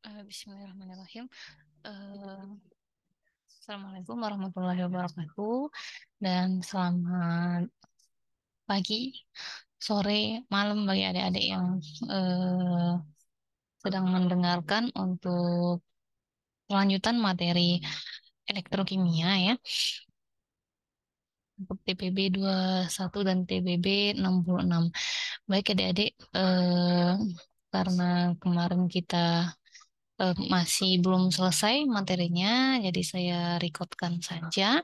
Bismillahirrahmanirrahim. Eh, Assalamualaikum warahmatullahi wabarakatuh dan selamat pagi, sore, malam bagi adik-adik yang eh, sedang mendengarkan untuk kelanjutan materi elektrokimia ya untuk TPB 21 dan TPB 66. Baik adik-adik, karena kemarin kita masih belum selesai materinya, jadi saya recordkan saja.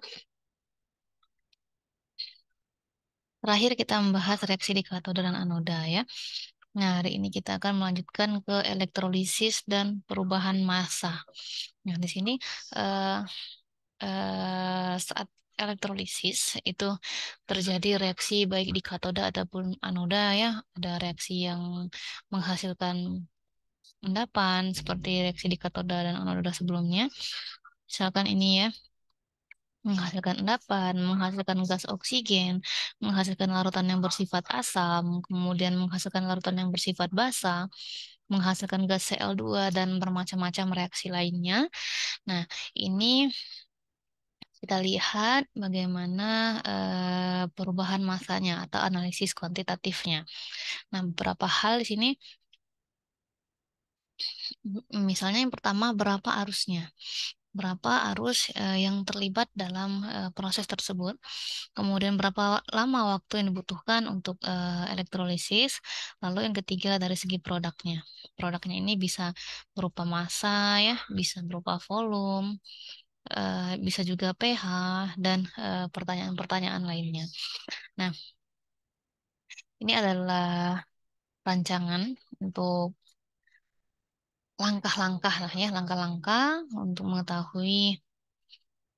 Terakhir kita membahas reaksi di katoda dan anoda ya. Nah, hari ini kita akan melanjutkan ke elektrolisis dan perubahan massa. Nah, di sini eh, saat elektrolisis itu terjadi reaksi baik di katoda ataupun anoda ya. Ada reaksi yang menghasilkan endapan seperti reaksi di katoda dan anoda sebelumnya. Misalkan ini ya, menghasilkan endapan, menghasilkan gas oksigen, menghasilkan larutan yang bersifat asam, kemudian menghasilkan larutan yang bersifat basa, menghasilkan gas Cl2 dan bermacam-macam reaksi lainnya. Nah, ini kita lihat bagaimana perubahan massanya atau analisis kuantitatifnya. Nah, beberapa hal di sini, misalnya yang pertama berapa arusnya, berapa arus yang terlibat dalam proses tersebut. Kemudian berapa lama waktu yang dibutuhkan untuk elektrolisis. Lalu yang ketiga dari segi produknya. Produknya ini bisa berupa massa ya, bisa berupa volume, bisa juga pH dan pertanyaan-pertanyaan lainnya. Nah, ini adalah rancangan untuk langkah-langkah lah ya, langkah-langkah untuk mengetahui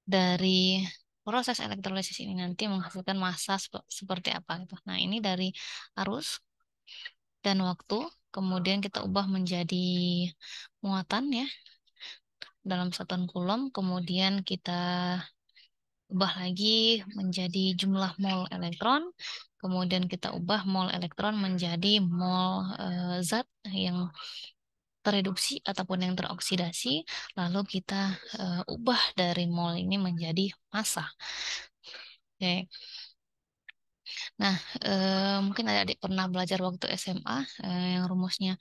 dari proses elektrolisis ini nanti menghasilkan massa seperti apa gitu. Nah, ini dari arus dan waktu, kemudian kita ubah menjadi muatan ya dalam satuan coulomb, kemudian kita ubah lagi menjadi jumlah mol elektron, kemudian kita ubah mol elektron menjadi mol zat yang tereduksi ataupun yang teroksidasi, lalu kita ubah dari mol ini menjadi massa. Oke. Nah, mungkin adik-adik pernah belajar waktu SMA yang rumusnya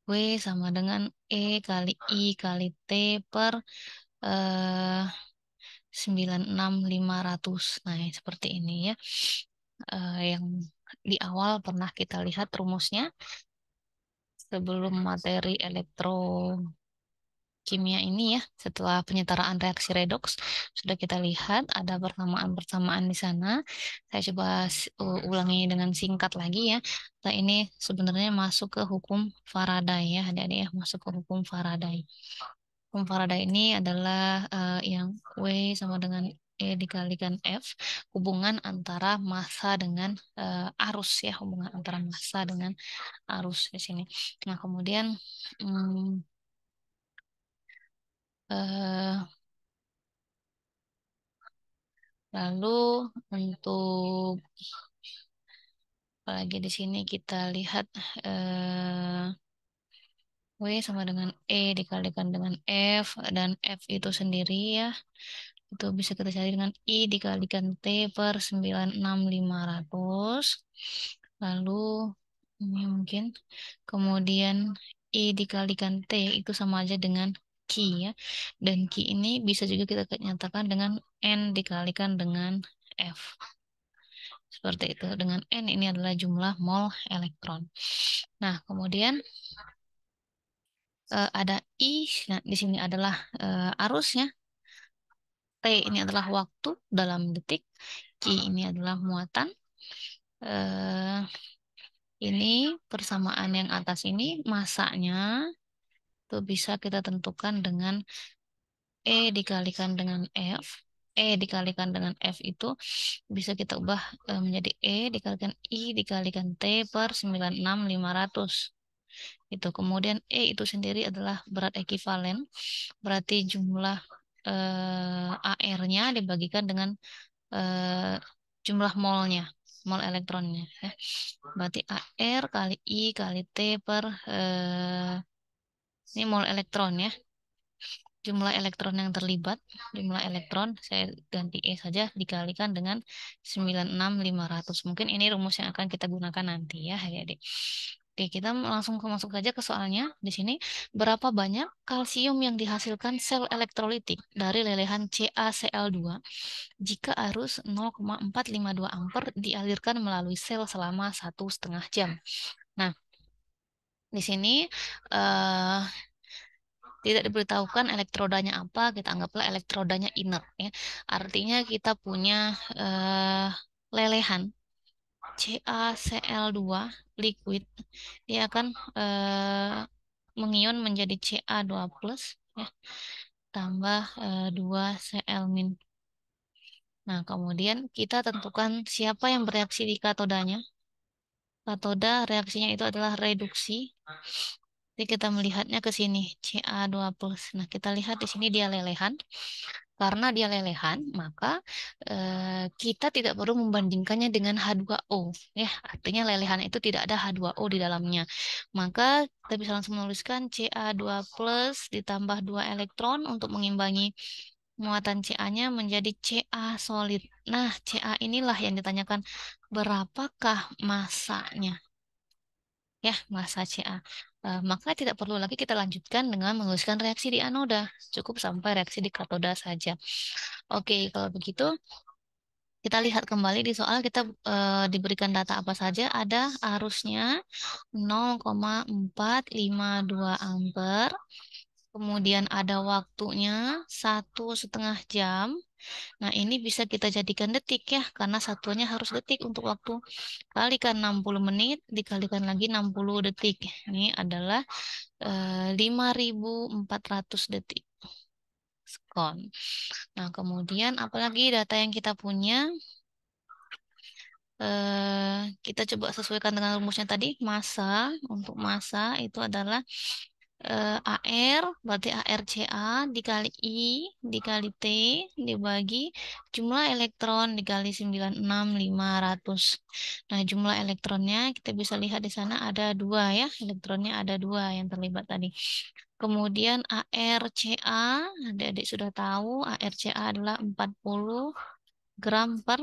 W sama dengan E kali I kali T per eh, 96.500. Nah, seperti ini ya. Yang di awal pernah kita lihat rumusnya sebelum materi kimia ini ya, setelah penyetaraan reaksi redox sudah kita lihat ada persamaan-persamaan di sana. Saya coba ulangi dengan singkat lagi ya. Nah, ini sebenarnya masuk ke hukum Faraday ya, adik-adik ya, masuk ke hukum Faraday. Hukum Faraday ini adalah yang W sama dengan E dikalikan F, hubungan antara massa dengan arus ya, hubungan antara massa dengan arus di sini. Nah, kemudian hmm, eh, lalu untuk apalagi di sini kita lihat W sama dengan E dikalikan dengan F dan F itu sendiri ya. Itu bisa kita cari dengan I dikalikan T per 96.500. Lalu ini mungkin kemudian I dikalikan T itu sama aja dengan Q ya. Dan Q ini bisa juga kita nyatakan dengan N dikalikan dengan F. Seperti itu. Dengan N ini adalah jumlah mol elektron. Nah, kemudian ada I. Nah, di sini adalah arusnya. T ini adalah waktu dalam detik. Q ini adalah muatan. Eh, ini persamaan yang atas ini masanya itu bisa kita tentukan dengan E dikalikan dengan F. E dikalikan dengan F itu bisa kita ubah menjadi E dikalikan I dikalikan T per 96.500. Itu. Kemudian E itu sendiri adalah berat ekivalen. Berarti jumlah AR-nya dibagikan dengan jumlah molnya, mol elektronnya. Ya. Berarti AR kali I kali T per Ini mol elektron ya. Jumlah elektron yang terlibat, jumlah elektron, saya ganti E saja, dikalikan dengan 96.500. Mungkin ini rumus yang akan kita gunakan nanti ya, adik-adik. Oke, kita langsung masuk saja ke soalnya. Di sini, berapa banyak kalsium yang dihasilkan sel elektrolitik dari lelehan CaCl2 jika arus 0,452 ampere dialirkan melalui sel selama 1,5 jam. Nah, di sini eh, tidak diberitahukan elektrodanya apa, kita anggaplah elektrodanya inert ya. Artinya kita punya lelehan CaCl2 liquid, dia akan mengion menjadi Ca2 plus ya, tambah 2 Cl min. Nah, kemudian kita tentukan siapa yang bereaksi di katodanya. Katoda reaksinya itu adalah reduksi. Jadi kita melihatnya ke sini, Ca2 plus. Nah, kita lihat di sini dia lelehan. Karena dia lelehan, maka kita tidak perlu membandingkannya dengan H2O. Ya, artinya lelehan itu tidak ada H2O di dalamnya. Maka kita bisa langsung menuliskan Ca2 plus ditambah 2 elektron untuk mengimbangi muatan Ca-nya menjadi Ca solid. Nah, Ca inilah yang ditanyakan berapakah masanya. Ya, massa Ca. Maka tidak perlu lagi kita lanjutkan dengan menuliskan reaksi di anoda. Cukup sampai reaksi di katoda saja. Oke, kalau begitu kita lihat kembali di soal kita diberikan data apa saja. Ada arusnya 0,452 ampere. Kemudian ada waktunya 1,5 jam. Nah, ini bisa kita jadikan detik ya, karena satuannya harus detik untuk waktu. Kalikan 60 menit, dikalikan lagi 60 detik. Ini adalah 5.400 detik. Sekon. Nah, kemudian apalagi data yang kita punya, kita coba sesuaikan dengan rumusnya tadi. Massa, untuk massa itu adalah AR, berarti ARCA dikali I, dikali T, dibagi jumlah elektron dikali 96.500. Nah, jumlah elektronnya kita bisa lihat di sana ada 2 ya, elektronnya ada 2 yang terlibat tadi. Kemudian ARCA, adik-adik sudah tahu ARCA adalah 40 gram per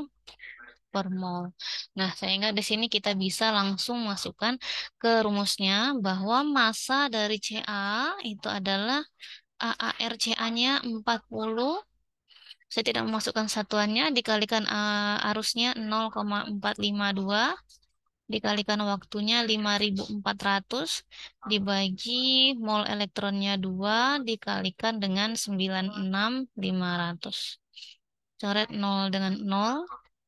mol. Nah, sehingga di sini kita bisa langsung masukkan ke rumusnya bahwa massa dari Ca itu adalah AARCA-nya 40. Saya tidak memasukkan satuannya, dikalikan arusnya 0,452, dikalikan waktunya 5.400, dibagi mol elektronnya 2, dikalikan dengan 96.500. Coret 0 dengan 0.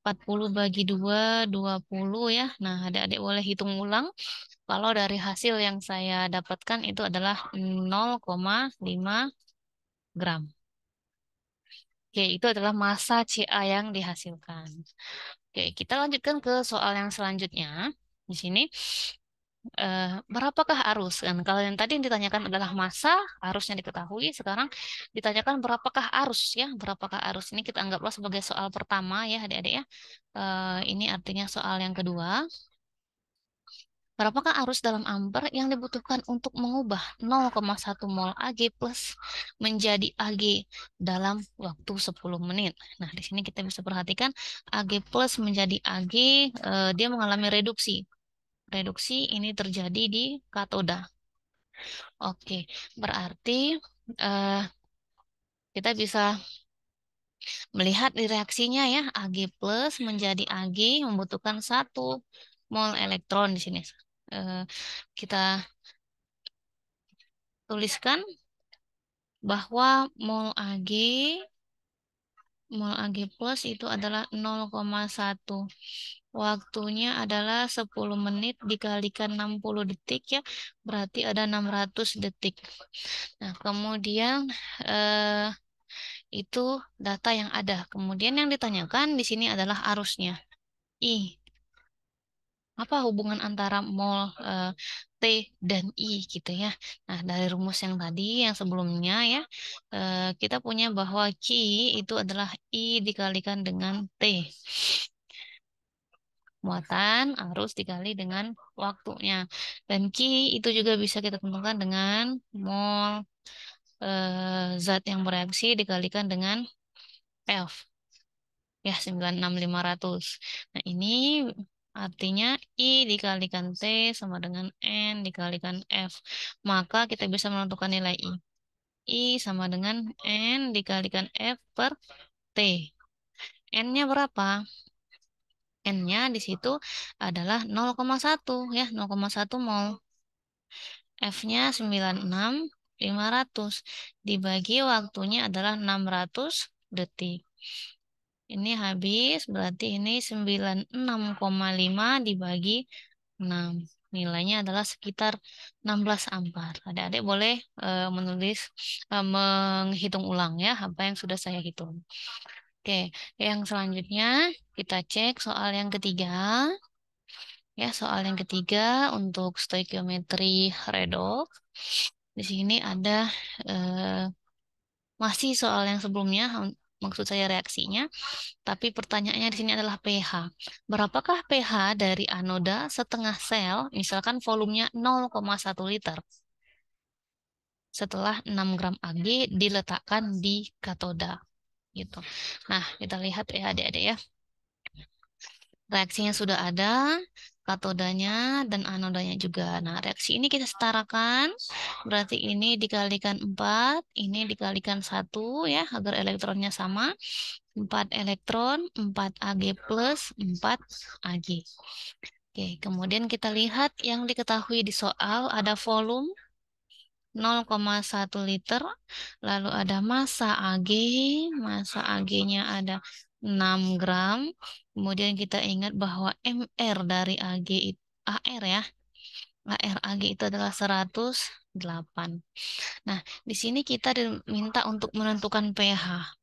40 bagi 2, 20 ya. Nah, adik-adik boleh hitung ulang. Kalau dari hasil yang saya dapatkan itu adalah 0,5 gram. Oke, itu adalah massa Ca yang dihasilkan. Oke, kita lanjutkan ke soal yang selanjutnya. Di sini, berapakah arus? Kan kalau yang tadi yang ditanyakan adalah massa, arusnya diketahui. Sekarang ditanyakan berapakah arus ya? Berapakah arus? Ini kita anggaplah sebagai soal pertama ya, adik-adik ya. Ini artinya soal yang kedua. Berapakah arus dalam ampere yang dibutuhkan untuk mengubah 0,1 mol Ag plus menjadi Ag dalam waktu 10 menit? Nah, di sini kita bisa perhatikan Ag plus menjadi Ag, dia mengalami reduksi. Reduksi ini terjadi di katoda. Oke, berarti eh, kita bisa melihat di reaksinya ya, Ag plus menjadi Ag membutuhkan 1 mol elektron di sini. Kita tuliskan bahwa mol Ag plus itu adalah 0,1. Waktunya adalah 10 menit dikalikan 60 detik ya, berarti ada 600 detik. Nah, kemudian eh, itu data yang ada. Kemudian yang ditanyakan di sini adalah arusnya. Apa hubungan antara mol T dan I gitu ya. Nah, dari rumus yang tadi yang sebelumnya ya, kita punya bahwa Q itu adalah I dikalikan dengan T. Muatan arus dikali dengan waktunya. Dan Q itu juga bisa kita tentukan dengan mol zat yang bereaksi dikalikan dengan F. Ya, 96500. Nah, ini artinya I dikalikan T sama dengan N dikalikan F. Maka kita bisa menentukan nilai I. I sama dengan N dikalikan F per T. N-nya berapa? N-nya di situ adalah 0,1 ya, 0,1 mol. F-nya 96.500. Dibagi waktunya adalah 600 detik. Ini habis, berarti ini 96,5 dibagi 6. Nilainya adalah sekitar 16 ampere. Adik-adik boleh menghitung ulang ya apa yang sudah saya hitung. Oke, yang selanjutnya kita cek soal yang ketiga. Ya, soal yang ketiga untuk stoikiometri redox. Di sini ada eh, masih soal yang sebelumnya, maksud saya reaksinya, tapi pertanyaannya di sini adalah pH. Berapakah pH dari anoda setengah sel, misalkan volumenya 0,1 liter, setelah 6 gram Ag diletakkan di katoda, gitu. Nah, kita lihat ya adik-adik ya. Reaksinya sudah ada, katodanya dan anodanya juga. Nah, reaksi ini kita setarakan, berarti ini dikalikan 4, ini dikalikan 1 ya, agar elektronnya sama. 4 elektron, 4 Ag plus 4 Ag. Oke, kemudian kita lihat yang diketahui di soal ada volume 0,1 liter, lalu ada massa Ag-nya ada 6 gram, kemudian kita ingat bahwa MR dari Ag itu, AR ya, AR Ag itu adalah 108. Nah, di sini kita diminta untuk menentukan pH.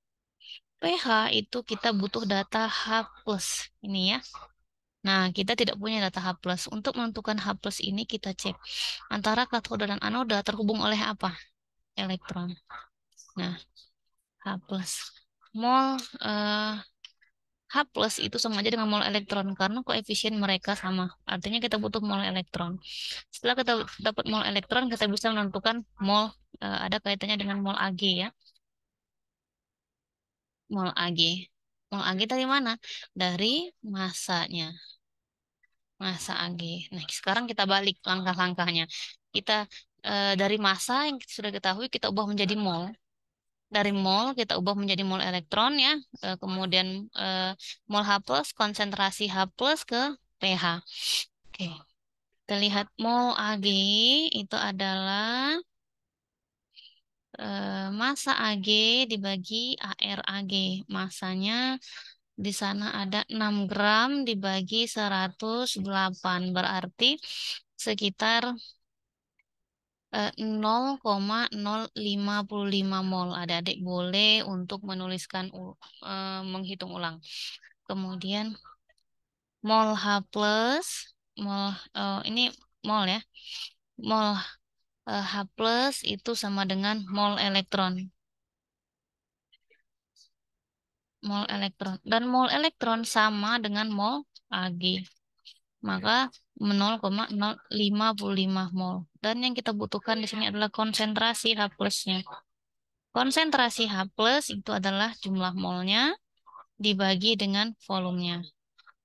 pH itu kita butuh data H+, ini ya. Nah, kita tidak punya data H+. Untuk menentukan H+ ini kita cek antara katoda dan anoda terhubung oleh apa? Elektron. Nah, H plus. Mol H plus itu sama aja dengan mol elektron karena koefisien mereka sama. Artinya kita butuh mol elektron. Setelah kita dapat mol elektron, kita bisa menentukan mol ada kaitannya dengan mol Ag ya. Mol Ag. Mol Ag dari mana? Dari masanya. Massa Ag. Nah, sekarang kita balik langkah-langkahnya. Kita dari massa yang sudah ketahui kita ubah menjadi mol. Dari mol kita ubah menjadi mol elektron ya. Kemudian mol H plus, konsentrasi H plus ke pH. Oke. Kita lihat mol Ag itu adalah massa Ag dibagi AR Ag. Massanya di sana ada 6 gram dibagi 108. Berarti sekitar 0,055 mol. Adik-adik boleh untuk menuliskan menghitung ulang. Kemudian mol H plus, mol ini mol ya. Mol H plus itu sama dengan mol elektron. Mol elektron. Dan mol elektron sama dengan mol Ag. Maka 0,055 mol. Dan yang kita butuhkan di sini adalah konsentrasi H plusnya. Konsentrasi H plus itu adalah jumlah molnya dibagi dengan volumenya.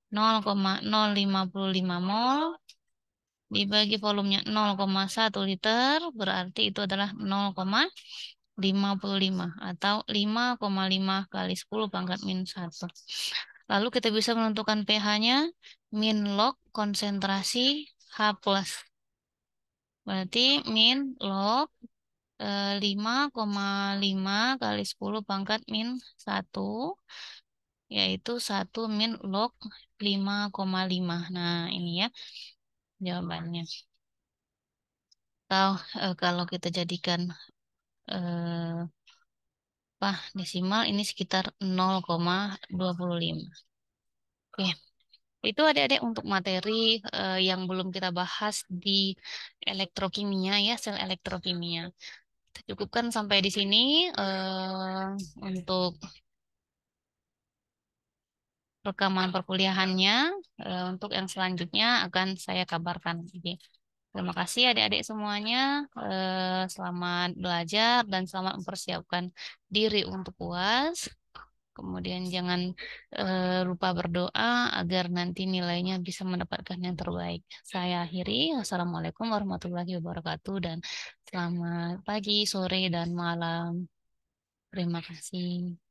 0,055 mol dibagi volumenya 0,1 liter berarti itu adalah 0,55 atau 5,5 kali 10 pangkat min 1. Lalu kita bisa menentukan pH-nya min log konsentrasi H plus. Berarti min log 5,5 kali 10 pangkat min 1 yaitu 1 min log 5,5. Nah, ini ya jawabannya. Atau kalau kita jadikan desimal ini sekitar 0,25. Oke. Itu adik-adik untuk materi yang belum kita bahas di elektrokimia ya, sel elektrokimia. Kita cukupkan sampai di sini untuk rekaman perkuliahannya. Untuk yang selanjutnya akan saya kabarkan. Jadi, terima kasih adik-adik semuanya. Selamat belajar dan selamat mempersiapkan diri untuk UAS. Kemudian jangan lupa berdoa agar nanti nilainya bisa mendapatkan yang terbaik. Saya akhiri. Wassalamualaikum warahmatullahi wabarakatuh dan selamat pagi, sore, dan malam. Terima kasih.